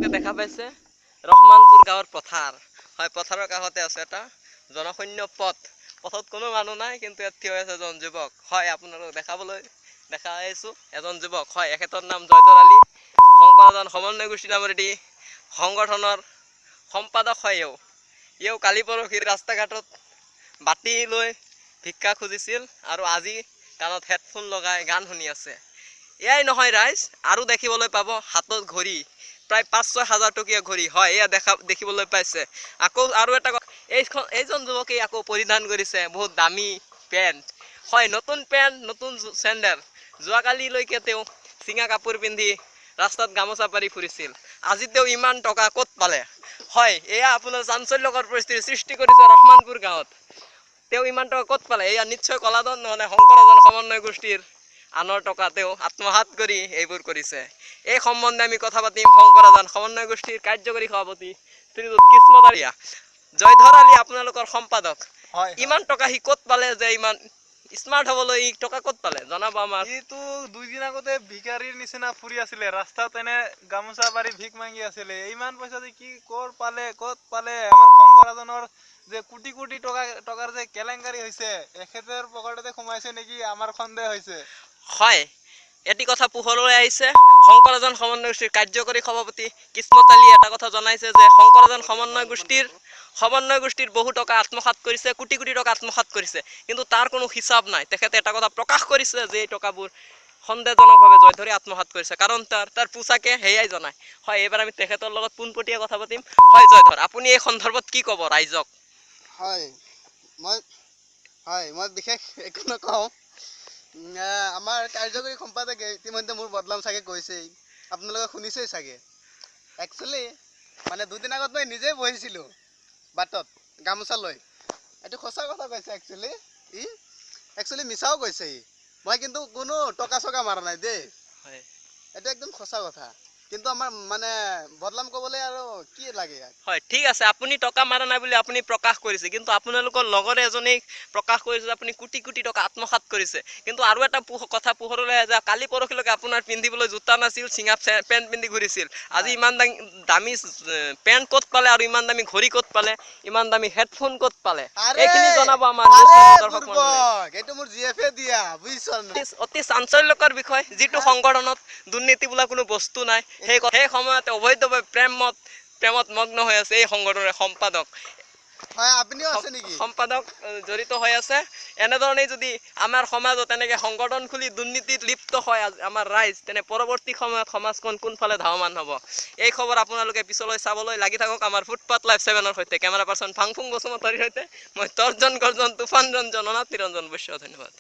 আপোনালোকে দেখা পাইছে ৰহমানপুৰ গাঁৱৰ পথাৰ হয় পথাৰৰ কাষতে আছে এটা জনশূন্য পথত কোনো মানুহ নাই কিন্তু ইয়াত থিয় আছে এজন যুৱক হয় আপোনালোক দেখা আছো এজন যুৱক হয় এখেতৰ নাম জয়দৰ আলী শংকৰজন সমন্বয় গোষ্ঠী নামৰ এটি সংগঠনৰ সম্পাদক হয় ইও কালি পৰহি ৰাস্তা ঘাটত বাটি লৈ ভিক্ষা খুজিছিল আৰু আজি কাণত হেডফোন লগাই গান শুনি আছে এয়াই নহয় ৰাইজ আৰু দেখিবলৈ পাব হাতত ঘড়ী প্ৰায় 5-6 হাজাৰ টকীয়া ঘড়ী হয় এয়া দেখিবলৈ পাইছে আকৌ আৰু এটা এইজন যুৱকে আকৌ পৰিধান কৰিছে বহুত দামী পেণ্ট হয় নতুন পেণ্ট নতুন চেণ্ডেল যোৱাকালিলৈকে তেওঁ চিঙা কাপোৰ পিন্ধি ৰাস্তাত গামোচা পাৰি ফুৰিছিল আজি তেওঁ ইমান টকা ক'ত পালে হয় এয়া আপোনাৰ চাঞ্চল্যকৰ পৰিস্থিতি সৃষ্টি কৰিছে ৰহমানপুৰ গাঁৱত তেওঁ ইমান টকা ক'ত পালে এয়া নিশ্চয় কলাধন নহলে শংকৰজন সমন্বয় গোষ্ঠীৰ আনৰ টকা তেওঁ আত্মসাৎ কৰি এইবোৰ কৰিছে এই সম্বন্ধে আমি কথা পাতিম শংকৰজন সমন্বয় গোষ্ঠীৰ কাৰ্যকৰী সভাপতি শ্ৰীযুত কিসমতাৰিয়া জয়ধৰ আলী আপোনালোকৰ সম্পাদক ইমান টকা হি ক'ত পালে যে ইমান স্মাৰ্ট হবলৈ ই টকা ক'ত পালে জনাব আমাক ইটো 2 দিন আগতে ভিখাৰীৰ নিচিনা ফুৰি আছিলে ৰাস্তাত এনে গামোচা পাৰি ভিক মাগি আছিলে ইমান পইচা যে কি ক'ত পালে আমাৰ শংকৰজনৰ যে কোটি কোটি টকাৰ যে কেলেংকাৰী হৈছে এখেতৰ পকেটতে সোমাইছে নেকি আমাৰ সন্দেহ হৈছে হয় এটি কথা পোহৰলৈ আহিছে শংকৰজন সমন্বয় গোষ্ঠীৰ কাৰ্যকৰী সভাপতি কিসমত আলী এটা কথা জনাইছে যে শংকৰজন সমন্বয় গোষ্ঠীৰ বহু টকা আত্মসাৎ কৰিছে কোটি কোটি টকা আত্মসাৎ কৰিছে কিন্তু তাৰ কোনো হিচাপ নাই তেখেতে এটা কথা প্ৰকাশ কৰিছে যে এই টকাবোৰ সন্দেহজনকভাৱে জয়ধৰে আত্মসাৎ কৰিছে কাৰণ তাৰ পোছাকে হেয়াই জনায় হয় এবাৰ আমি তেখেতৰ লগত পোনপটীয়া কথা পাতিম হয় জয়ধৰ আপুনি এই সন্দৰ্ভত কি ক'ব ৰাইজক হয় মই বিশেষ একো নকওঁ আমাৰ কাৰ্যকৰী সম্পাদকে ইতিমধ্যে মোৰ বদলাম চাগে কৈছেই আপোনালোকে শুনিছেই চাগে একচুৱেলি মানে 2 দিন আগত মই নিজে বহিছিলোঁ বাটত গামোচা লৈ এইটো সঁচা কথা কৈছে একচুৱেলি মিছাও কৈছে মই কিন্তু কোনো টকা চকা মাৰা নাই দেই হয় এইটো একদম সঁচা কথা কিন্তু আমাৰ মানে বদলাম ক'বলৈ আৰু কি লাগে হয় ঠিক আছে আপুনি টকা মাৰা নাই বুলি আপুনি প্ৰকাশ কৰিছে কিন্তু আপোনালোকৰ লগৰে এজনেই প্ৰকাশ কৰিছে আপুনি কোটি কোটি টকা আত্মসাৎ কৰিছে কিন্তু আৰু এটা কথা পোহৰলৈ আহে যে কালি পৰহিলৈকে আপোনাৰ পিন্ধিবলৈ জোতা নাছিল চিঙা পেণ্ট পিন্ধি ঘূৰিছিল আজি ইমান দামী পেণ্ট ক'ত পালে আৰু ইমান দামী ঘড়ী ক'ত পালে ইমান দামী হেডফোন ক'ত পালে এইখিনি জনাব আমাৰ দৰ্শক মণ্ডলী এইটো মোৰ জিএফে দিয়া বুজিছ অতি চাঞ্চল্যকৰ বিষয় যিটো সংগঠনত দুৰ্নীতি বোলা কোনো বস্তু নাই সেই সময়তে অবৈধভাৱে প্ৰেমত মগ্ন হৈ আছে এই সংগঠনৰ সম্পাদক হয় আপুনিও আছে নেকি সম্পাদক জড়িত হৈ আছে এনেধৰণে যদি আমাৰ সমাজত এনেকৈ সংগঠন খুলি দুৰ্নীতিত লিপ্ত হয় আমাৰ ৰাইজ তেনে পৰৱৰ্তী সময়ত সমাজখন কোনফালে ধাৱমান হ'ব এই খবৰ আপোনালোকে পিছলৈ চাবলৈ লাগি থাকক আমাৰ ফুটপাথ লাইভ 7ৰ সৈতে কেমেৰা পাৰ্চন ফাংফুং বসুমতাৰীৰ সৈতে মই তৰ্জন গৰ্জন তুফান ৰঞ্জন অনাতি ৰঞ্জন বৈশ্য ধন্যবাদ